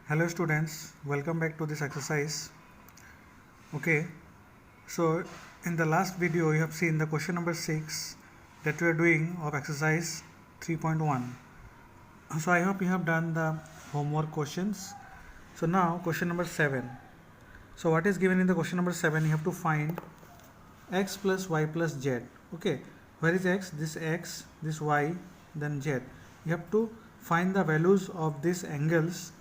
Hello students, welcome back to this exercise. Okay, so in the last video you have seen the question number 6 that we are doing of exercise 3.1. So I hope you have done the homework questions. So now question number 7. So what is given in the question number 7? You have to find x plus y plus z. Okay, where is x? This y, then z. You have to find the values of these angles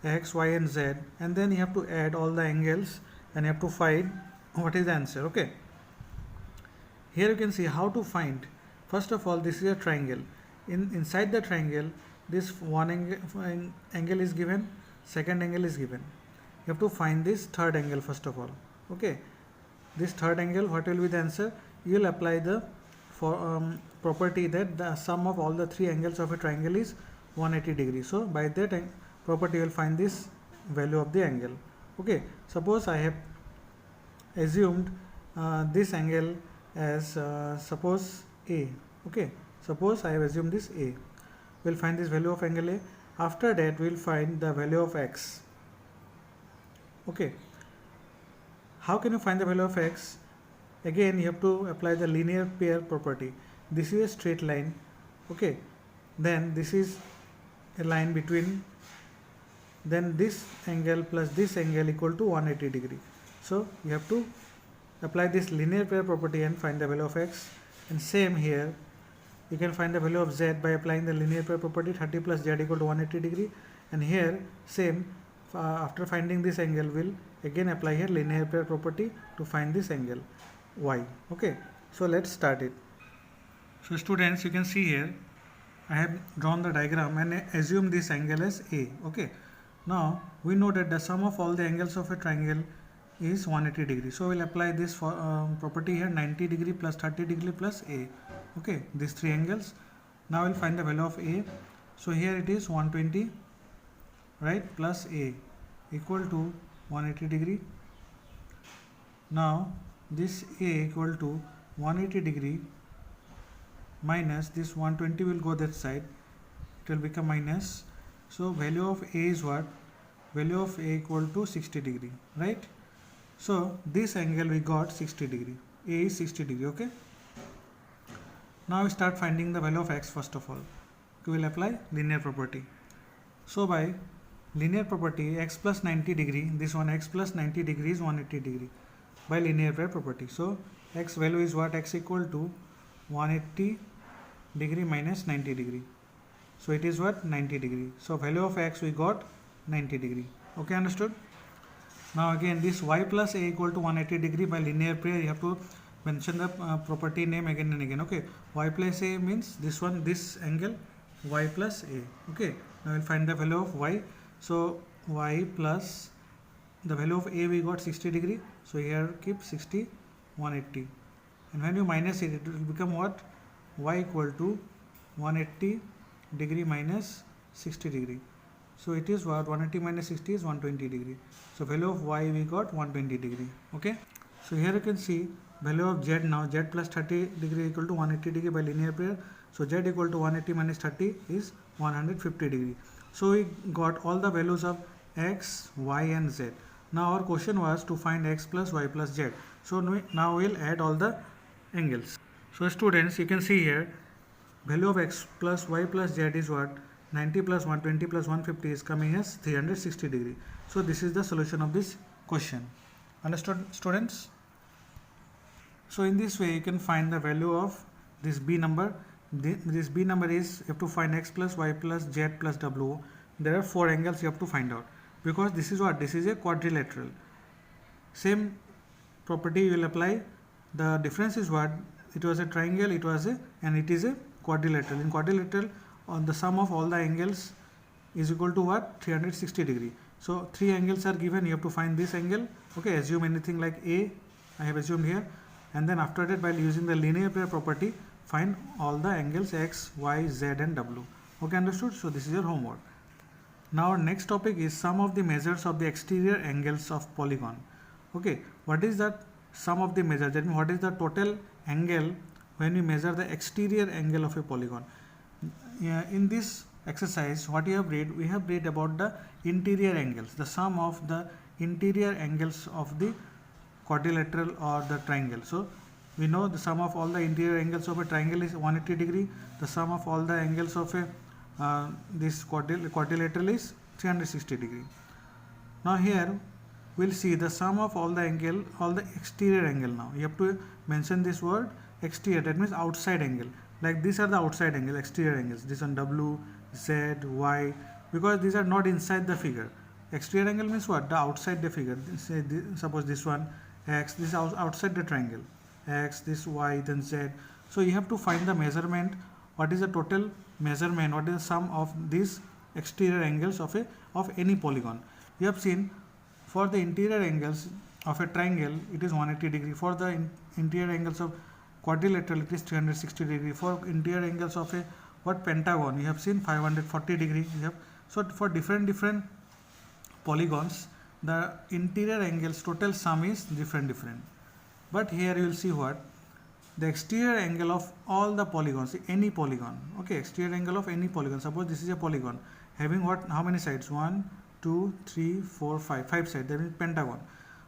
x, y and z, and then you have to add all the angles and you have to find what is the answer. Okay, here you can see how to find. First of all, this is a triangle. Inside the triangle, this one angle is given, second angle is given. You have to find this third angle first of all. Okay, this third angle, what will be the answer? You will apply the property that the sum of all the three angles of a triangle is 180 degrees. So by that property you will find this value of the angle. Okay, suppose I have assumed this angle as suppose A. Okay, suppose I have assumed this A. We'll find this value of angle A. After that we'll find the value of x. Okay, how can you find the value of x? Again you have to apply the linear pair property. This is a straight line. Okay, then this is a line between, then this angle plus this angle equal to 180 degree. So you have to apply this linear pair property and find the value of x. And same here, you can find the value of z by applying the linear pair property. 30 plus z equal to 180 degree. And here same, after finding this angle, we'll again apply here linear pair property to find this angle y. Okay, so let's start it. So students, you can see here I have drawn the diagram and assume this angle as A. Okay, now we know that the sum of all the angles of a triangle is 180 degree. So we'll apply this for property here, 90 degree plus 30 degree plus A. Okay, these three angles. Now we'll find the value of A. So here it is 120, right, plus A equal to 180 degree. Now this A equal to 180 degree minus this 120 will go that side, it will become minus. So value of A is what? Value of A equal to 60 degree, right? So this angle we got 60 degree. A is 60 degree. Okay, now we start finding the value of x. First of all, we will apply linear property. So by linear property, x plus 90 degree, this one x plus 90 degree is 180 degree by linear pair property. So x value is what? X equal to 180 degree minus 90 degree. So it is what? 90 degree. So value of x we got 90 degree. Okay, understood? Now again this y plus a equal to 180 degree by linear pair, you have to mention the property name again and again. Okay, y plus a means this one, this angle y plus a. Okay, now we'll find the value of y. So y plus the value of a we got 60 degree. So here keep 60, 180. And when you minus it, it will become what? Y equal to 180 degree minus 60 degree. So it is what? 180 minus 60 is 120 degree. So value of y we got 120 degree. Okay, so here you can see value of z. Now z plus 30 degree equal to 180 degree by linear pair. So z equal to 180 minus 30 is 150 degree. So we got all the values of x, y and z. Now our question was to find x plus y plus z. So now we'll add all the angles. So students, you can see here value of x plus y plus z is what? 90 plus 120 plus 150 is coming as 360 degree. So this is the solution of this question. Understood, students? So in this way you can find the value of this b number. This b number is, you have to find x plus y plus z plus w. There are four angles you have to find out, because this is what? This is a quadrilateral. Same property you will apply. The difference is what? It was a triangle, it was a, and it is a quadrilateral. In quadrilateral, on the sum of all the angles is equal to what? 360 degree. So three angles are given, you have to find this angle. Okay, assume anything like A, I have assumed here, and then after that, by using the linear pair property, find all the angles x, y, z and w. Okay, understood? So this is your homework. Now our next topic is sum of the measures of the exterior angles of polygon. Okay, what is that sum of the measures? That means what is the total angle when we measure the exterior angle of a polygon? In this exercise, what you have read, we have read about the interior angles, the sum of the interior angles of the quadrilateral or the triangle. So we know the sum of all the interior angles of a triangle is 180 degree. The sum of all the angles of a this quadrilateral is 360 degree. Now here we'll see the sum of all the angle, all the exterior angle. Now you have to mention this word exterior, that means outside angle. Like these are the outside angle, exterior angles. This one W, Z, Y, because these are not inside the figure. Exterior angle means what? The outside the figure. Say suppose this one X, this is outside the triangle. X, this Y, then Z. So you have to find the measurement. What is the total measurement? What is the sum of these exterior angles of any polygon? You have seen for the interior angles of a triangle it is 180 degree. For the interior angles of quadrilateral it is 360 degree. For interior angles of a pentagon you have seen 540 degree. So for different polygons the interior angles total sum is different. But here you will see what the exterior angle of all the polygons, any polygon. Okay, exterior angle of any polygon. Suppose this is a polygon having what? How many sides? 1, 2, 3, 4, 5. 5 sides. That means pentagon.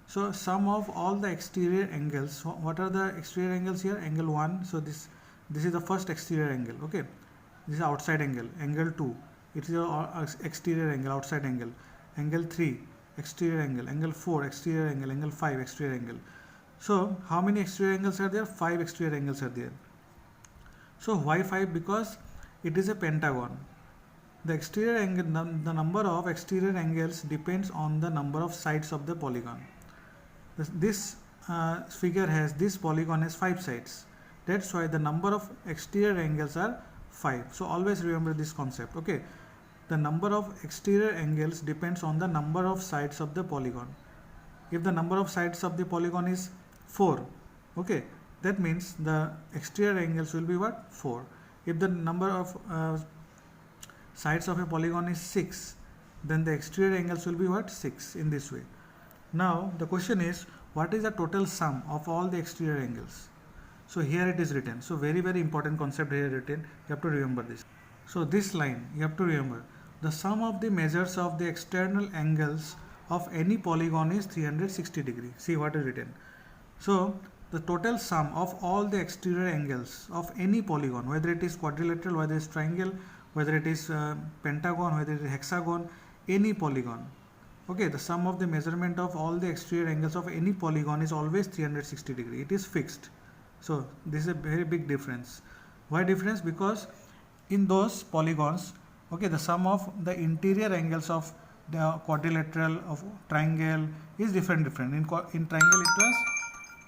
So sum of all the exterior angles. So what are the exterior angles here? Angle 1. So this is the first exterior angle. Okay, this is outside angle. Angle 2. It is your exterior angle, outside angle. Angle 3, exterior angle. Angle 4, exterior angle. Angle 5, exterior angle. So how many exterior angles are there? 5 exterior angles are there. So why 5? Because it is a pentagon. The exterior angle, the number of exterior angles depends on the number of sides of the polygon. This figure has, this polygon has 5 sides. That's why the number of exterior angles are 5. So always remember this concept. Okay, the number of exterior angles depends on the number of sides of the polygon. If the number of sides of the polygon is 4, okay, that means the exterior angles will be what? 4. If the number of sides of a polygon is 6, then the exterior angles will be what? 6, in this way. Now the question is, what is the total sum of all the exterior angles? So here it is written. So very important concept here written. You have to remember this. So this line you have to remember. The sum of the measures of the external angles of any polygon is 360 degree. See what is written. So the total sum of all the exterior angles of any polygon, whether it is quadrilateral, whether it is triangle, whether it is pentagon, whether it is hexagon, any polygon. Okay, the sum of the measurement of all the exterior angles of any polygon is always 360 degree. It is fixed. So this is a very big difference. Why difference? Because in those polygons, okay, the sum of the interior angles of the quadrilateral, of triangle is different. In triangle it was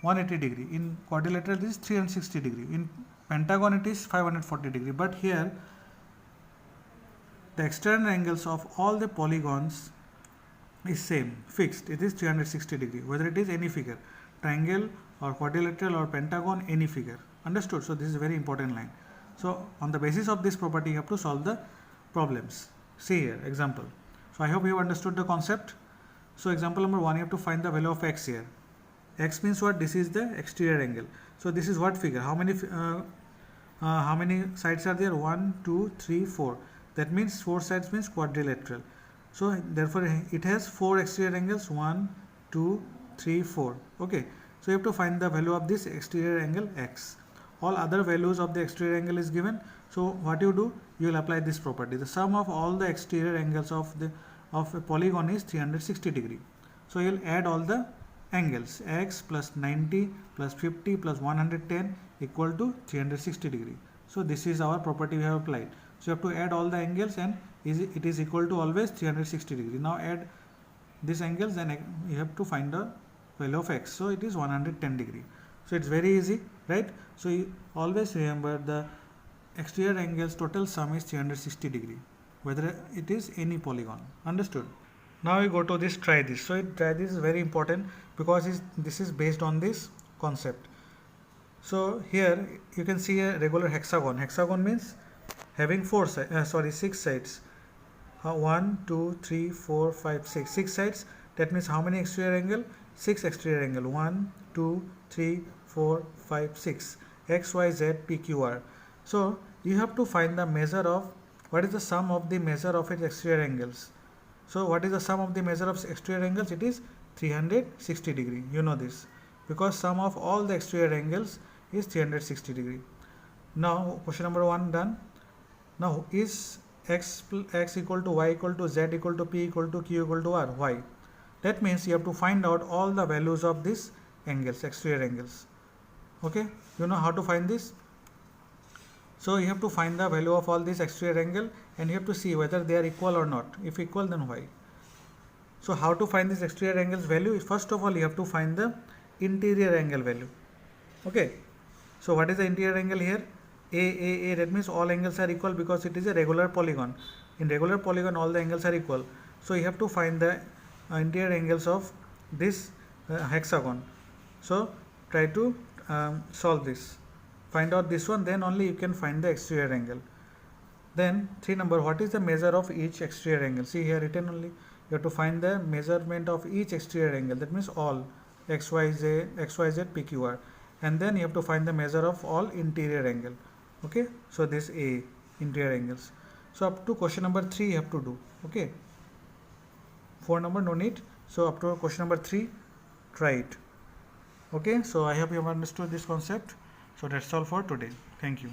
180 degree. In quadrilateral it is 360 degree. In pentagon it is 540 degree. But here the external angles of all the polygons is same, fixed. It is 360 degree, whether it is any figure, triangle or quadrilateral or pentagon, any figure. Understood? So this is a very important line. So on the basis of this property you have to solve the problems. See here example. So I hope you have understood the concept. So example number 1, you have to find the value of x here. X means what? This is the exterior angle. So this is what figure? How many sides are there? 1, 2, 3, 4. That means 4 sides means quadrilateral. So therefore it has 4 exterior angles. 1, 2, 3, 4. Okay. So you have to find the value of this exterior angle x. All other values of the exterior angle is given. So what you do? You will apply this property. The sum of all the exterior angles of a polygon is 360 degree. So you will add all the angles. X plus 90 plus 50 plus 110 equal to 360 degree. So this is our property we have applied. So you have to add all the angles and it is equal to always 360 degree. Now add these angles and you have to find the value of x. So it is 110 degree. So it's very easy, right? So you always remember the exterior angles total sum is 360 degree, whether it is any polygon. Understood? Now we go to this try this. So try this is very important because this is based on this concept. So here you can see a regular hexagon. Hexagon means having 6 sides. 1, 2, 3, 4, 5, 6. 6 sides. That means how many exterior angle? 6 exterior angle. 1, 2, 3, 4, 5, 6. X, Y, Z, P, Q, R. So you have to find the measure of what is the sum of the measure of its exterior angles? So what is the sum of the measure of exterior angles? It is 360 degree. You know this because sum of all the exterior angles is 360 degree. Now question number 1 done. Now is x equal to y equal to z equal to p equal to q equal to r? Why? That means you have to find out all the values of these angles, exterior angles. Okay, you know how to find this? So you have to find the value of all these exterior angle and you have to see whether they are equal or not. If equal, then why? So how to find this exterior angles value? First of all, you have to find the interior angle value. Okay, so what is the interior angle here? A, that means all angles are equal because it is a regular polygon. In regular polygon, all the angles are equal. So you have to find the interior angles of this hexagon. So try to solve this. Find out this one, then only you can find the exterior angle. Then 3 number, what is the measure of each exterior angle? See here written only. You have to find the measurement of each exterior angle. That means all x, y, z, p, q, r. And then you have to find the measure of all interior angle. Okay, so this A, interior angles. So up to question number 3 you have to do. Okay, 4 number no need. So up to question number 3, try it. Okay, so I hope you have understood this concept. So that's all for today. Thank you.